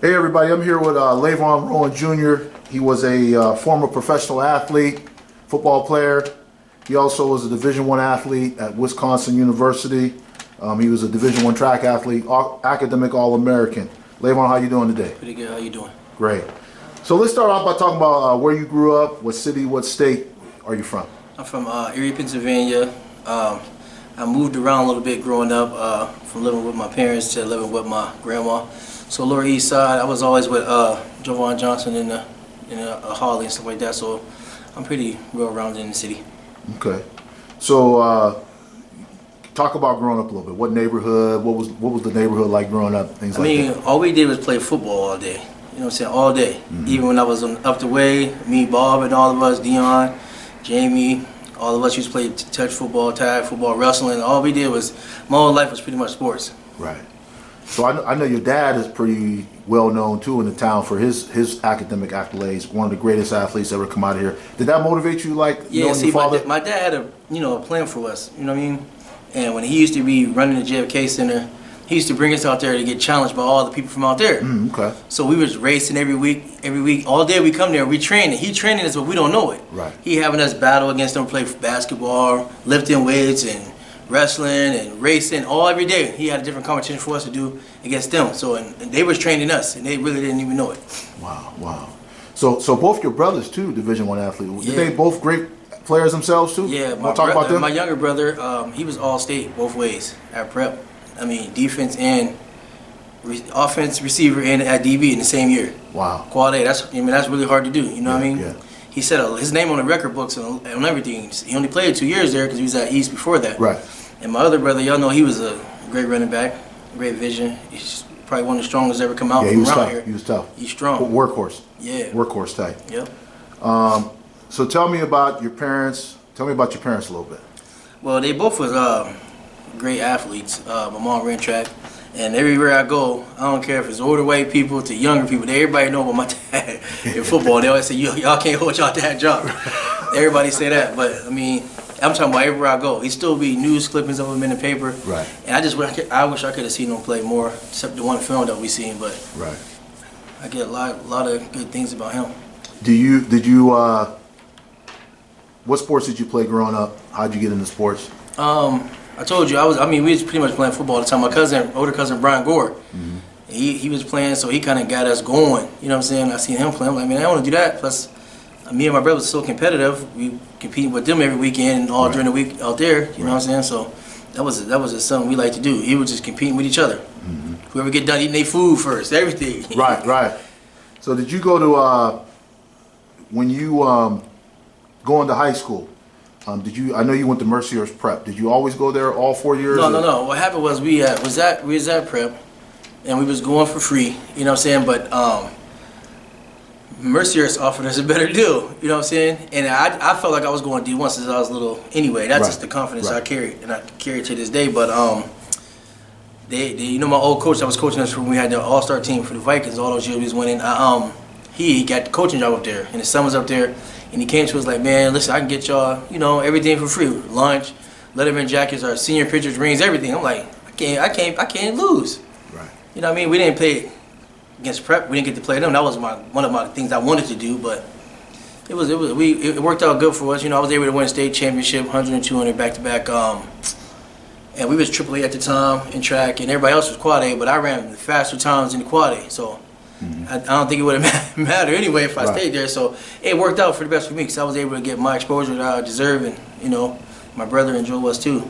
Hey everybody, I'm here with Levonne Rowan Jr. He was a former professional athlete, football player. He also was a Division I athlete at Wisconsin University. He was a Division I track athlete, academic All-American. Levonne, how you doing today? Pretty good. How you doing? Great. So let's start off by talking about where you grew up, what city, what state are you from? I'm from Erie, Pennsylvania. I moved around a little bit growing up, from living with my parents to living with my grandma. So Lower East Side, I was always with Jovan Johnson in Harley and stuff like that. So I'm pretty well rounded in the city. Okay. So talk about growing up a little bit. What neighborhood? What was the neighborhood like growing up? Things like that. All we did was play football all day. You know what I'm saying? All day. Mm-hmm. Even when I was up the way, me, Bob, and all of us, Dion, Jamie, all of us used to play touch football, tag football, wrestling. All we did was, my whole life was pretty much sports. Right. So I know your dad is pretty well known too in the town for his academic accolades. One of the greatest athletes ever come out of here. Did that motivate you, like knowing your father? My dad had a plan for us. You know what I mean? And when he used to be running the JFK Center, he used to bring us out there to get challenged by all the people from out there. Okay. So we was racing every week, all day we come there, we training. He training us, but we don't know it. Right. He having us battle against them, play basketball, lifting weights, and wrestling and racing all every day. He had a different competition for us to do against them. So and they was training us, and they really didn't even know it. Wow. So both your brothers too, Division I athletes. Did they both great players themselves too? Yeah, my younger brother, he was all state both ways at prep. Defense and offense, receiver, and at DB in the same year. Wow. Quad A. That's really hard to do. You know what I mean? Yeah. He said his name on the record books and on everything. He only played 2 years there because he was at East before that. Right. And my other brother, y'all know he was a great running back, great vision. He's probably one of the strongest ever come out from around here. He was tough. He's strong. Workhorse. Yeah. Workhorse type. Yep. So tell me about your parents. Tell me about your parents a little bit. Well, they both was great athletes. My mom ran track, and everywhere I go, I don't care if it's older white people to younger people, everybody know about my dad in football. They always say, y'all can't hold y'all dad job. Everybody say that, but I'm talking about everywhere I go. He still be news clippings of him in the paper. Right. And I wish I could have seen him play more, except the one film that we seen. But right. I get a lot of good things about him. Did you what sports did you play growing up? How'd you get into sports? I told you we was pretty much playing football all the time. My older cousin Brian Gore, mm-hmm. he was playing, so he kind of got us going. You know what I'm saying? I seen him play. I'm like, man, I want to do that. Plus, me and my brother was so competitive. We competed with them every weekend and all during the week out there. You know what I'm saying? So that was just something we like to do. He was just competing with each other. Mm-hmm. Whoever get done eating their food first, everything. Right. So did you go to when you go into high school? I know you went to Mercier's Prep. Did you always go there all 4 years? No. What happened was we was at Prep, and we was going for free. You know what I'm saying? But Mercier's offered us a better deal. You know what I'm saying? And I felt like I was going D1 since I was little. Anyway, that's just the confidence I carried, and I carry to this day. But they my old coach that was coaching us when we had the All-Star team for the Vikings all those years we was winning. He got the coaching job up there, and his son was up there. And he came to us like, man, listen, I can get y'all, everything for free. Lunch, Letterman jackets, our senior pictures, rings, everything. I'm like, I can't lose. Right. You know what I mean? We didn't play against Prep. We didn't get to play them. That was one of my things I wanted to do, but it worked out good for us. I was able to win a state championship, 100 and 200 back to back. And we was AAA at the time in track, and everybody else was quad A, but I ran the faster times in the quad A, so. Mm-hmm. I don't think it would have mattered anyway if I stayed there. So it worked out for the best for me because I was able to get my exposure that I deserved, and my brother and Joe was too.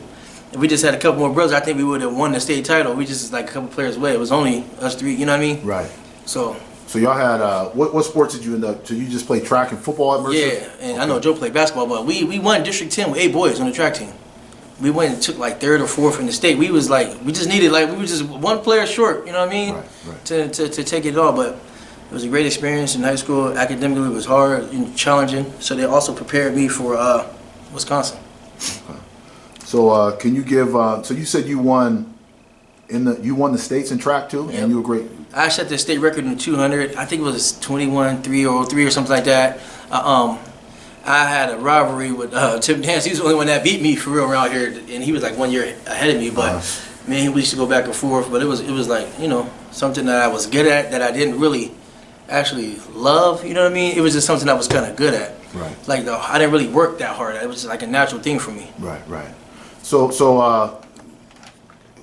If we just had a couple more brothers, I think we would have won the state title. We just like a couple players away. It was only us three. You know what I mean? Right. So y'all had what sports did you end up? So you just played track and football at Mercer? Yeah, and I know Joe played basketball, but we won District 10 with 8 boys on the track team. We went and took like 3rd or 4th in the state. We was just one player short. You know what I mean? Right. To take it all, but it was a great experience in high school. Academically, it was hard and challenging. So they also prepared me for Wisconsin. Okay. So can you give? So you said you won the states in track too, and you were great. I set the state record in 200. I think it was 21-3 or 03 or something like that. I had a rivalry with Tim Dance. He was the only one that beat me for real around here, and he was like 1 year ahead of me. But man, we used to go back and forth. But it was like something that I was good at that I didn't really actually love. You know what I mean? It was just something I was kind of good at. Right. Like I didn't really work that hard. It was just like a natural thing for me. Right. So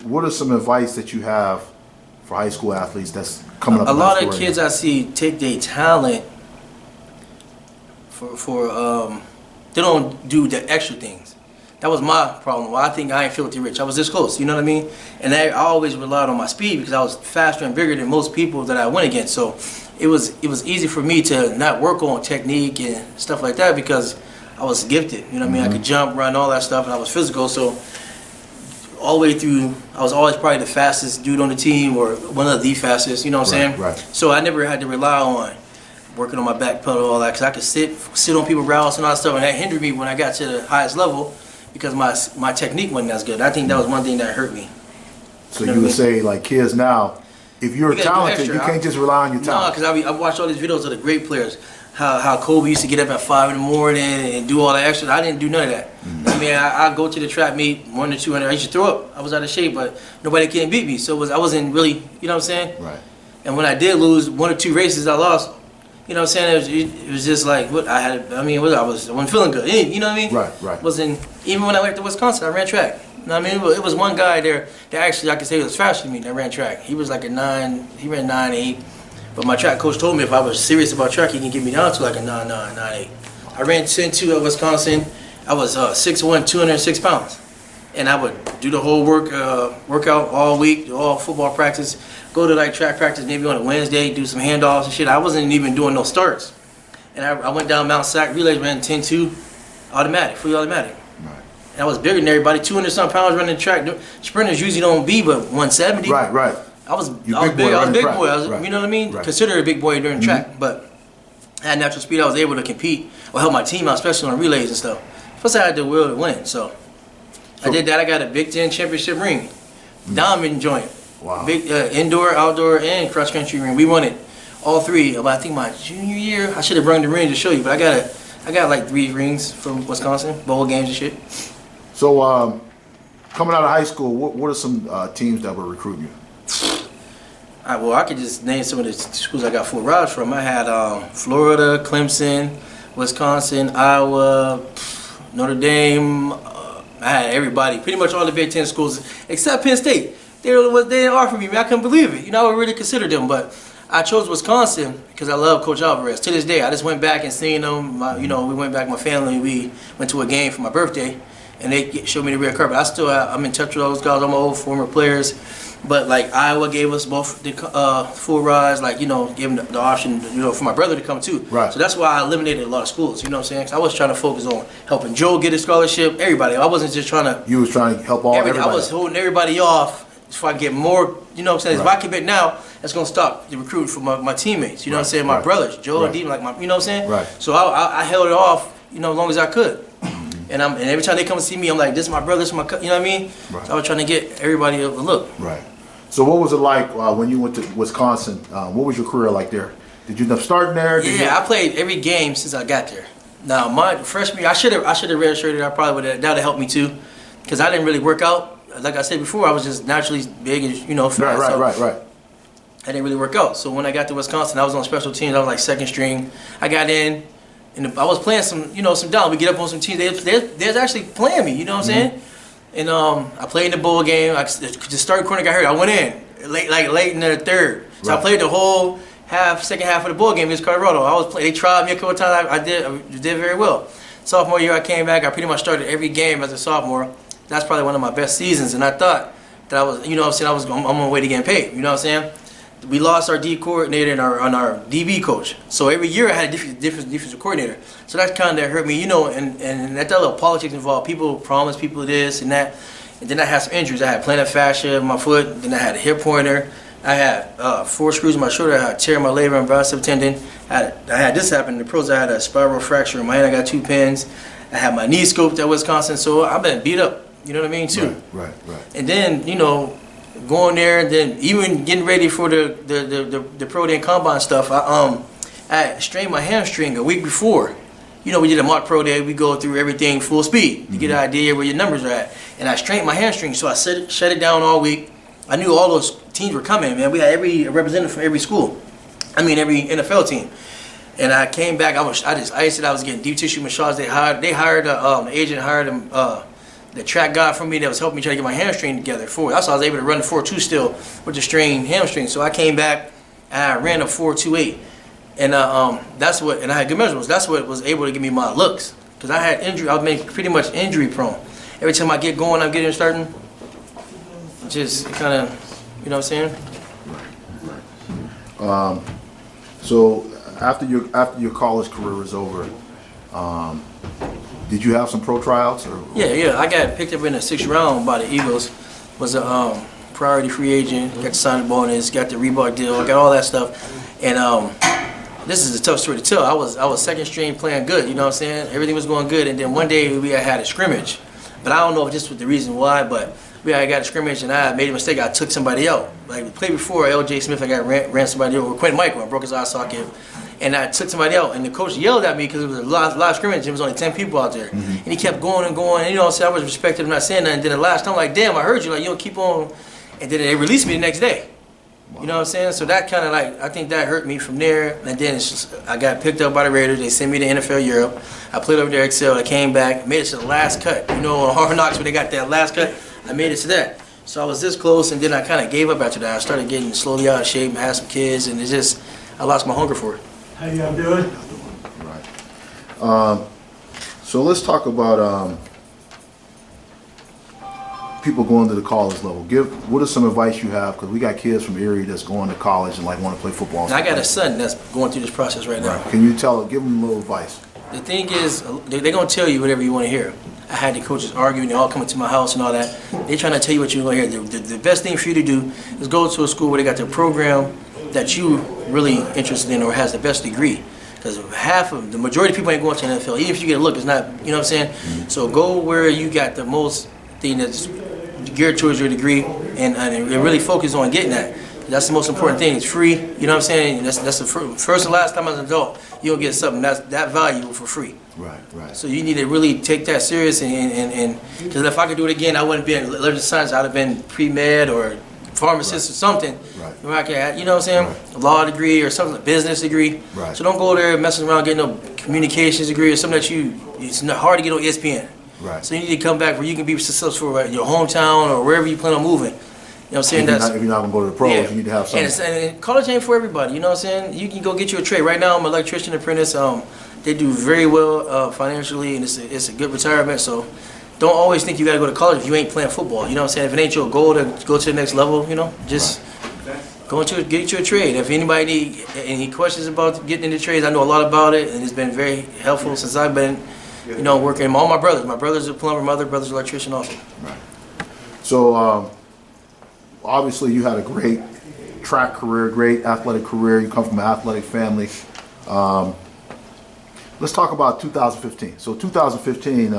what are some advice that you have for high school athletes that's coming up? A lot of kids I see take their talent for they don't do the extra things. That was my problem. Well, I think I ain't filthy rich. I was this close, you know what I mean? And I always relied on my speed because I was faster and bigger than most people that I went against. So it was easy for me to not work on technique and stuff like that because I was gifted. You know what I mean? I could jump, run, all that stuff, and I was physical. So all the way through, I was always probably the fastest dude on the team or one of the fastest, you know what I'm saying? Right. So I never had to rely on working on my back pedal, all that, because I could sit on people's routes and all that stuff, and that hindered me when I got to the highest level because my technique wasn't as good. I think that was one thing that hurt me. So you would say, like kids now, if you're talented, you can't just rely on your talent. No, because I watched all these videos of the great players, how Kobe used to get up at 5 in the morning and do all that extra. I didn't do none of that. I mean, I go to the track meet 100 to 200. I used to throw up. I was out of shape, but nobody can beat me. So I wasn't really, you know what I'm saying? Right. And when I did lose 1 or 2 races, I lost. You know what I'm saying? It was just like what I had. I wasn't feeling good. You know what I mean? Right. Wasn't even when I went to Wisconsin. I ran track. You know what I mean? It was one guy there that actually I could say was faster than me that ran track. He was like a 9. He ran 9.8. But my track coach told me if I was serious about track, he can get me down to like a 9.9, 9.8. I ran 10.2 at Wisconsin. I was 6'1", 206 pounds. And I would do the whole workout all week, do all football practice, go to like track practice maybe on a Wednesday, do some handoffs and shit. I wasn't even doing no starts. And I went down Mount Sac relays, ran 10.2, automatic, fully automatic. Right. And I was bigger than everybody, 200-some pounds running the track. Sprinters usually don't be but 170. Right. I was big. Right. You know what I mean? Right. Considered a big boy during track, but I had natural speed. I was able to compete or help my team out, especially on relays and stuff. Plus, I had the will to win. So I did that. I got a Big Ten championship ring, diamond joint. Wow. Big indoor, outdoor, and cross country ring. We won it all 3. But I think my junior year, I should have brought the ring to show you, but I got like 3 rings from Wisconsin, bowl games and shit. So coming out of high school, what are some teams that were recruiting you? Well, I could just name some of the schools I got 4 rides from. I had Florida, Clemson, Wisconsin, Iowa, Notre Dame. I had everybody, pretty much all the Big Ten schools, except Penn State. They didn't offer me. I couldn't believe it. You know, I would really consider them, but I chose Wisconsin because I love Coach Alvarez. To this day, I just went back and seen them. We went back, my family, we went to a game for my birthday, and they showed me the red carpet. I'm in touch with those guys, all my old former players. But like Iowa gave us both the full rides, like gave them the option, for my brother to come too. Right. So that's why I eliminated a lot of schools. You know what I'm saying? 'Cause I was trying to focus on helping Joe get a scholarship. Everybody. I wasn't just trying to. You was trying to help everybody. I was holding everybody off so I can get more. You know what I'm saying? Right. If I commit now, that's gonna stop the recruiting for my teammates. You know what I'm saying? My brothers, Joe and Dean, like my. You know what I'm saying? Right. So I held it off. As long as I could. And every time they come and see me, I'm like, this is my brother, this is my. You know what I mean? Right. So I was trying to get everybody a look. Right. So what was it like when you went to Wisconsin? What was your career like there? Did you end up starting there? I played every game since I got there. Now my freshman year, I should have redshirted. I probably would have helped me too, because I didn't really work out. Like I said before, I was just naturally big and fast. Right. I didn't really work out. So when I got to Wisconsin, I was on special teams. I was like second string. I got in, and I was playing some down. We get up on some teams. They're actually playing me. You know what I'm saying? And I played in the bowl game. The starting corner got hurt. I went in late in the third. So I played the whole second half of the bowl game against Colorado. They tried me a couple of times. I did very well. Sophomore year, I came back. I pretty much started every game as a sophomore. That's probably one of my best seasons. And I thought that I was, what I'm saying, I'm on my way to getting paid. You know what I'm saying? We lost our D coordinator and our DB coach. So every year I had a different defensive coordinator. So that kind of hurt me, and that little politics involved. People promised people this and that. And then I had some injuries. I had plantar fascia in my foot. Then I had a hip pointer. I had 4 screws in my shoulder. I had a tear in my labrum and bicep tendon. I had this happen in the pros. I had a spiral fracture in my hand. I got 2 pins. I had my knee scoped at Wisconsin. So I've been beat up. You know what I mean, too. Right. And then, going there, and then even getting ready for the pro day and combine stuff, I strained my hamstring a week before. We did a mock pro day. We go through everything full speed to get an idea where your numbers are at. And I strained my hamstring, so I shut it down all week. I knew all those teams were coming, man. We had every representative from every school. I mean, every NFL team. And I came back. I said I was getting deep tissue massage. They hired the agent hired him, the track guy for me that was helping me try to get my hamstring together. That's why I was able to run the 4.2 still with the strained hamstring. So I came back and I ran a 4.28, and and I had good measurables. That's what was able to give me my looks, because I had injury. I was pretty much injury prone. Every time I get going, I'm getting starting. Just kind of, you know what I'm saying? Right. So after your college career was over, did you have some pro tryouts? Or? Yeah. I got picked up in the 6th round by the Eagles. Was a priority free agent. Got the signing bonus. Got the Reebok deal. Got all that stuff. And this is a tough story to tell. I was second string playing good. You know what I'm saying? Everything was going good. And then one day we had a scrimmage. But I don't know if this was the reason why. But we had got a scrimmage and I made a mistake. I took somebody out. Like we played before, L.J. Smith. I ran somebody over. Quentin Michael. I broke his eye socket. And I took somebody out, and the coach yelled at me because it was a live scrimmage. There was only 10 people out there, and he kept going and going. And you know, so I was respected him, not saying nothing. And then the last time, like, damn, I heard you. Like, you don't keep on. And then they released me the next day. Wow. You know what I'm saying? So that kind of like, I think that hurt me from there. And then I got picked up by the Raiders. They sent me to NFL Europe. I played over there, excelled. I came back, made it to the last cut. You know, on Hard Knocks when they got that last cut, I made it to that. So I was this close, and then I kind of gave up after that. I started getting slowly out of shape and had some kids, and I lost my hunger for it. How y'all doing? Right. So let's talk about people going to the college level. What is some advice you have? Because we got kids from Erie that's going to college and like want to play football. And I got a son that's going through this process right now. Can you give them a little advice? The thing is, they're going to tell you whatever you want to hear. I had the coaches arguing, they all coming to my house and all that. They're trying to tell you what you're going to hear. The best thing for you to do is go to a school where they got their program that you really interested in or has the best degree. Because the majority of people ain't going to the NFL. Even if you get a look, it's not, you know what I'm saying? So go where you got the most thing that's geared towards your degree and really focus on getting that. That's the most important thing. It's free, you know what I'm saying? That's the first and last time as an adult, you'll get something that's that valuable for free. Right. So you need to really take that serious and because if I could do it again, I wouldn't be in learning science. I'd have been pre-med or pharmacist or something. Right. Where I can, you know what I'm saying? Right. A law degree or something, a business degree. Right. So don't go there messing around getting no communications degree or something that it's not hard to get on ESPN. Right. So you need to come back where you can be successful in your hometown or wherever you plan on moving. You know what I'm saying? If you're not going to go to the pros, you need to have something. And college ain't for everybody, you know what I'm saying? You can go get you a trade. Right now, I'm an electrician apprentice. They do very well financially, and it's a good retirement. So don't always think you got to go to college if you ain't playing football. You know what I'm saying? If it ain't your goal to go to the next level, you know, just get you a trade. If anybody need any questions about getting into trades, I know a lot about it, and it's been very helpful since I've been, working. All my brothers. My brother's a plumber, my other brother's an electrician also. Right. So obviously you had a great track career, great athletic career. You come from an athletic family. Let's talk about 2015. So 2015,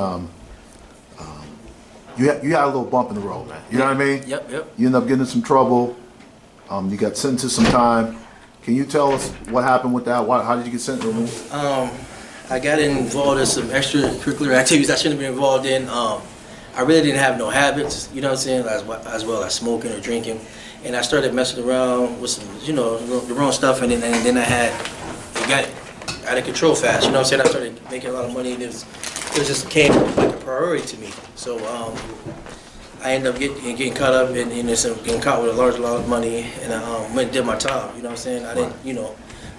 you had a little bump in the road, man. You know what I mean? Yep. You ended up getting in some trouble. You got sentenced to some time. Can you tell us what happened with that? How did you get sentenced? I got involved in some extracurricular activities I shouldn't have been involved in. I really didn't have no habits, you know what I'm saying, as well as smoking or drinking. And I started messing around with some, the wrong stuff, and then it got out of control fast, you know what I'm saying? I started making a lot of money, and it just became like a priority to me. So I ended up getting caught up in getting caught with a large amount of money, and I went and did my time, you know what I'm saying? I didn't,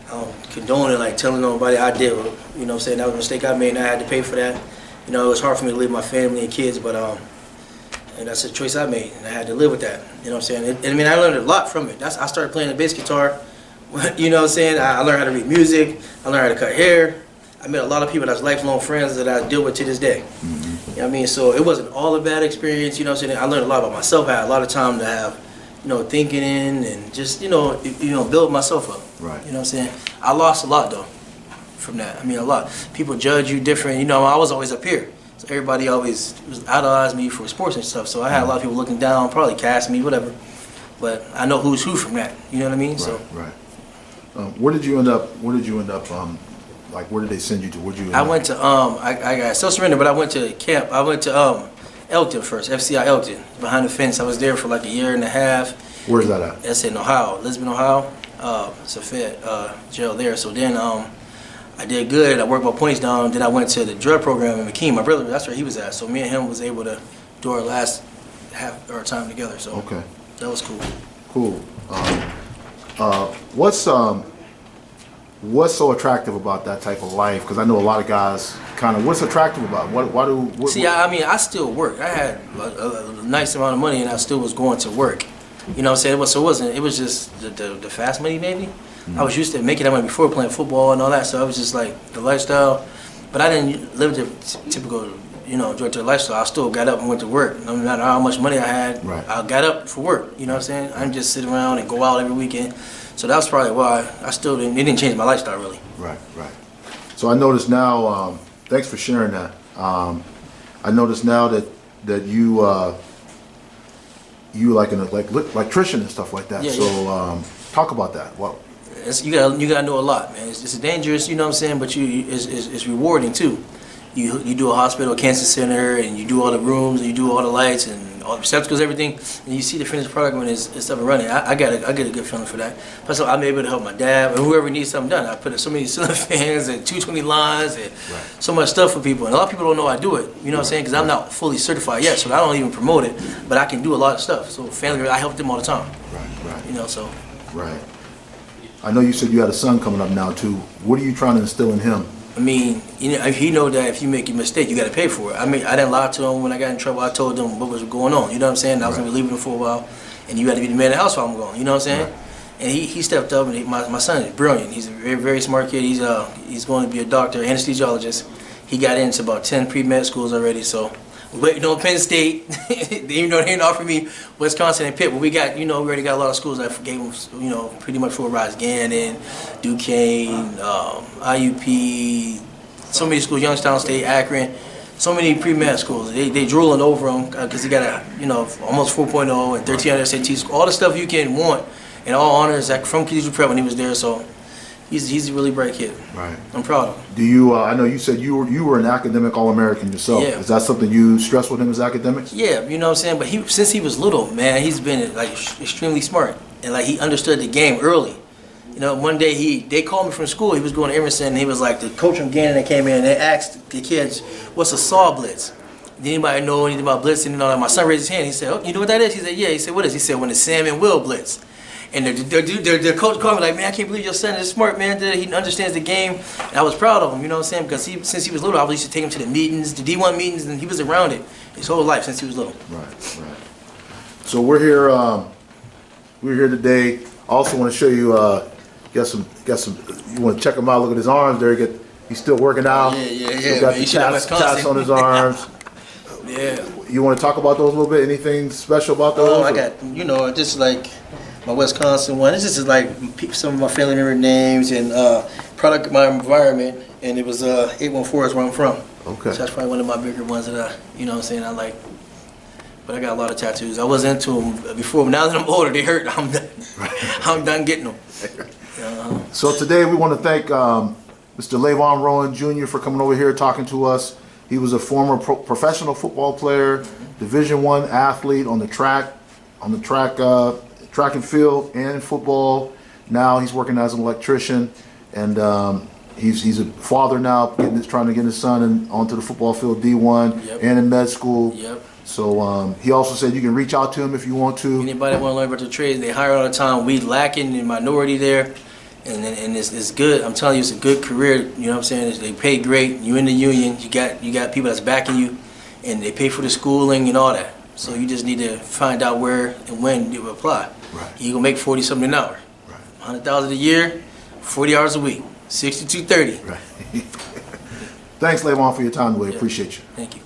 I don't condone it, like telling nobody I did, you know what I'm saying? That was a mistake I made, and I had to pay for that. It was hard for me to leave my family and kids, but and that's a choice I made, and I had to live with that. You know what I'm saying? I learned a lot from it. I started playing the bass guitar. You know what I'm saying? I learned how to read music. I learned how to cut hair. I met a lot of people that's lifelong friends that I deal with to this day. Mm-hmm. You know what I mean? So it wasn't all a bad experience. You know what I'm saying? I learned a lot about myself. I had a lot of time to have, thinking in and just, build myself up. Right. You know what I'm saying? I lost a lot though. From that, a lot. People judge you different. I was always up here, so everybody always idolized me for sports and stuff. So I had a lot of people looking down, probably cast me, whatever. But I know who's who from that. You know what I mean? Right. Where did you end up? Where did they send you to? I went to I got still surrendered, but I went to camp. I went to Elkton first, FCI Elkton, behind the fence. I was there for like a year and a half. Where's that at? That's in Ohio, Lisbon, Ohio. It's a Fed jail there. So then I did good. I worked my points down. Then I went to the drug program in McKean. My brother, that's where he was at. So me and him was able to do our last half our time together. So Okay. that was cool. Cool. What's so attractive about that type of life? Because I know a lot of guys kind of. What's attractive about it? What? See, I mean, I still work. I had a nice amount of money, and I still was going to work. You know what I'm saying? So it wasn't. It was just the fast money, maybe. I was used to making that money before playing football and all that. So I was just like the lifestyle. But I didn't live the typical, drug dealer lifestyle. I still got up and went to work. No matter how much money I had, Right. I got up for work. You know what I'm saying? I didn't just sit around and go out every weekend. So that was probably why I still didn't. It didn't change my lifestyle really. Right. So I notice now. Thanks for sharing that. I notice now that you like an electrician and stuff like that. Yeah, So talk about that. What? You gotta know a lot, man. It's dangerous, you know what I'm saying, but it's rewarding too. You do a hospital, a cancer center, and you do all the rooms, and you do all the lights and all the receptacles, everything, and you see the finished product when it's up and running. I get a good feeling for that. Plus, I'm able to help my dad or whoever needs something done. I put so many ceiling fans and 220 lines and so much stuff for people, and a lot of people don't know I do it. You know what I'm saying? Because I'm not fully certified yet, so I don't even promote it, but I can do a lot of stuff. So family, I help them all the time. Right. So. Right. I know you said you had a son coming up now too. What are you trying to instill in him? I mean, he know that if you make a mistake, you got to pay for it. I mean, I didn't lie to him when I got in trouble. I told him what was going on. You know what I'm saying? I was going to be leaving him for a while, and you got to be the man of the house while I'm gone. You know what I'm saying? Right. And he stepped up, and my son is brilliant. He's a very, very smart kid. He's going to be a doctor, anesthesiologist. He got into about 10 pre-med schools already, so waiting on Penn State. Even though they didn't offer me Wisconsin and Pitt, but we already got a lot of schools that gave him, pretty much full rides. Gannon, Duquesne, IUP, so many schools, Youngstown State, Akron, so many pre-med schools. They drooling over him because he got almost 4.0 and 1,300 SAT score, all the stuff you can want, and all honors from Collegiate Prep when he was there. So he's a really bright kid. Right. I'm proud of him. Do you? I know you said you were an academic All-American yourself. Yeah. Is that something you stress with him as academics? Yeah, you know what I'm saying. But since he was little, man, he's been extremely smart, and he understood the game early. One day they called me from school. He was going to Emerson, and he was like, the coach from Gannon that came in, and they asked the kids, "What's a saw blitz? Did anybody know anything about blitzing?" And all that. My son raised his hand. He said, "Oh, you know what that is?" He said, "Yeah." He said, "What is?" He said, "When the Salmon will blitz." And the coach called me like, "Man, I can't believe your son is smart, man. He understands the game." And I was proud of him, you know what I'm saying? Because since he was little, I used to take him to the meetings, the D1 meetings, and he was around it his whole life since he was little. Right. So we're here today. I also want to show you, got some. You want to check him out? Look at his arms there. He's still working out. Yeah. He's got the tats on his arms. Yeah. You want to talk about those a little bit? Anything special about those? I got, just like my Wisconsin one. This is like some of my family member names and product of my environment, and it was 814 is where I'm from. Okay. So that's probably one of my bigger ones that I like. But I got a lot of tattoos. I was into them before, but now that I'm older, they hurt. I'm done. I'm done getting them. So today we want to thank Mr. Levonne Rowan Jr. for coming over here talking to us. He was a former professional football player, Division I athlete on the track and field and football. Now he's working as an electrician, and he's a father now, trying to get his son onto the football field, D1 and in med school. Yep. So he also said you can reach out to him if you want to. Anybody want to learn about the trades, they hire all the time. We lacking in minority there, and it's good. I'm telling you, it's a good career. You know what I'm saying? They pay great. You in the union. You got people that's backing you, and they pay for the schooling and all that. So you just need to find out where and when you apply. Right. You gonna make 40 something an hour. Right. $100,000 a year, 40 hours a week, 62.30. Right. Thanks, Levonne, for your time today. Appreciate you. Thank you.